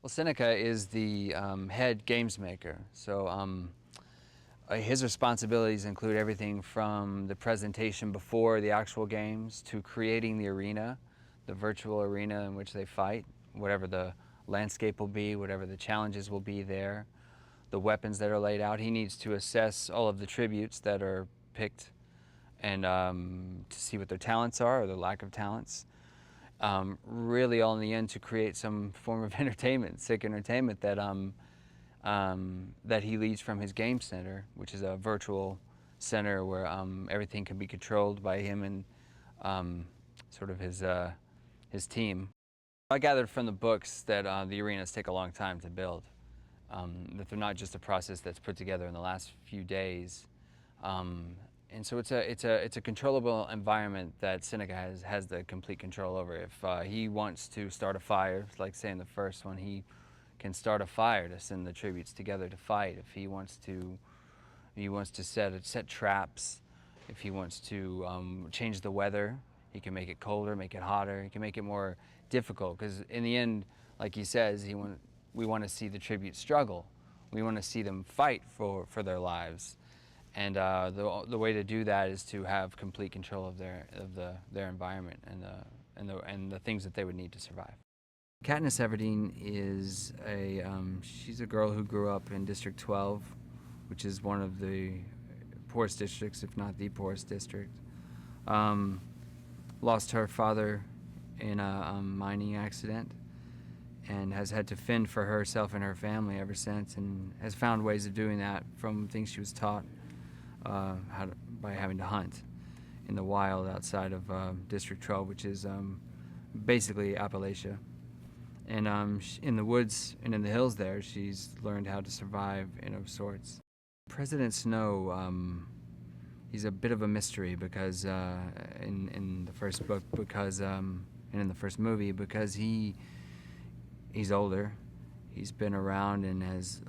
Well, Seneca is the head games maker, so his responsibilities include everything from the presentation before the actual games to creating the arena, the virtual arena in which they fight, whatever the landscape will be, whatever the challenges will be there, the weapons that are laid out. He needs to assess all of the tributes that are picked and to see what their talents are or their lack of talents. Really all in the end to create some form of entertainment, sick entertainment that that he leads from his game center, which is a virtual center where everything can be controlled by him and sort of his team. I gathered from the books that the arenas take a long time to build, that they're not just a process that's put together in the last few days. And so it's a controllable environment that Seneca has the complete control over. If he wants to start a fire, like say in the first one, he can start a fire to send the tributes together to fight. If he wants to set traps, if he wants to change the weather, he can make it colder, make it hotter. He can make it more difficult because in the end, like he says, we want to see the tributes struggle. We want to see them fight for their lives. And the way to do that is to have complete control of their environment and the things that they would need to survive. Katniss Everdeen is she's a girl who grew up in District 12, which is one of the poorest districts, if not the poorest district. Lost her father in a mining accident and has had to fend for herself and her family ever since, and has found ways of doing that from things she was taught by having to hunt in the wild outside of District 12, which is basically Appalachia. And in the woods and in the hills there, she's learned how to survive of sorts. President Snow, he's a bit of a mystery because in the first book, and in the first movie, because he's older, he's been around and has,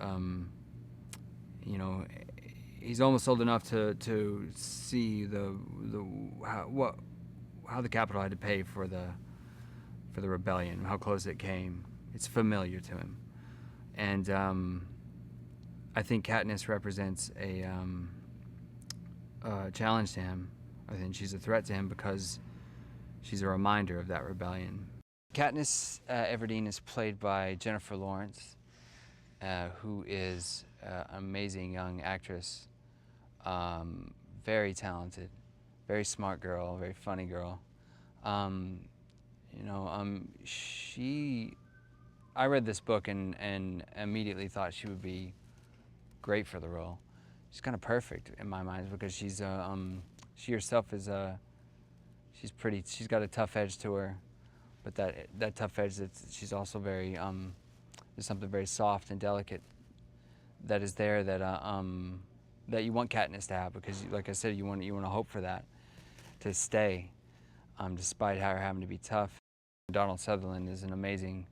he's almost old enough to see how the Capitol had to pay for the rebellion, how close it came. It's familiar to him, and I think Katniss represents a challenge to him. I think she's a threat to him because she's a reminder of that rebellion. Katniss Everdeen is played by Jennifer Lawrence, who is an amazing young actress, very talented, very smart girl, very funny girl. I read this book and immediately thought she would be great for the role. She's kind of perfect in my mind because she herself is she's got a tough edge to her, but that tough edge, she's also very, there's something very soft and delicate that is there that you want Katniss to have, because like I said, you want to hope for that to stay, despite her having to be tough. Donald Sutherland is an amazing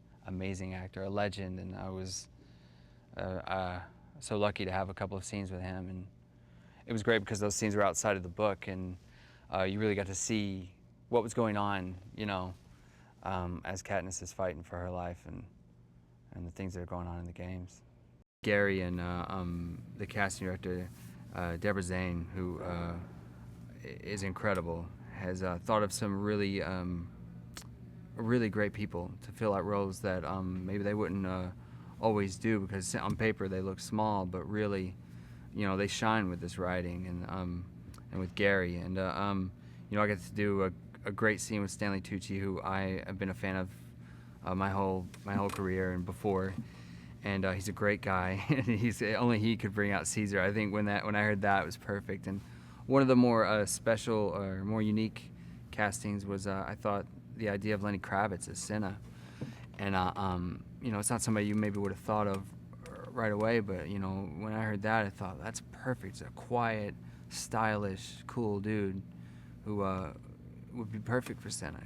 actor, a legend, and I was so lucky to have a couple of scenes with him, and it was great because those scenes were outside of the book, and you really got to see what was going on, as Katniss is fighting for her life and the things that are going on in the games. Gary and the casting director, Deborah Zane, who is incredible, has thought of some really great people to fill out roles that maybe they wouldn't always do, because on paper they look small, but really, they shine with this writing and with Gary. And I got to do a great scene with Stanley Tucci, who I have been a fan of my whole career and before. And he's a great guy. Only he could bring out Caesar. I think when I heard that, it was perfect. And one of the more special or more unique castings was I thought the idea of Lenny Kravitz as Cinna. And it's not somebody you maybe would have thought of right away, but when I heard that, I thought that's perfect. It's a quiet, stylish, cool dude who would be perfect for Cinna.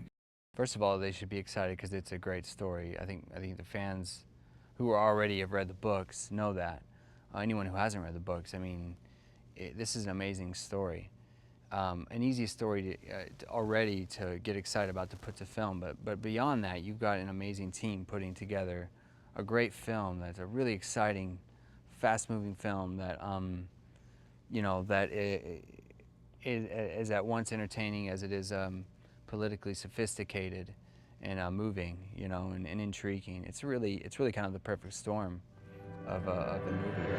First of all, they should be excited because it's a great story. I think the fans who already have read the books know that. Anyone who hasn't read the books, this is an amazing story. An easy story already to get excited about to put to film, but beyond that, you've got an amazing team putting together a great film. That's a really exciting, fast-moving film that you know, that is at once entertaining as it is politically sophisticated and moving, you know, and intriguing. It's really kind of the perfect storm of a movie.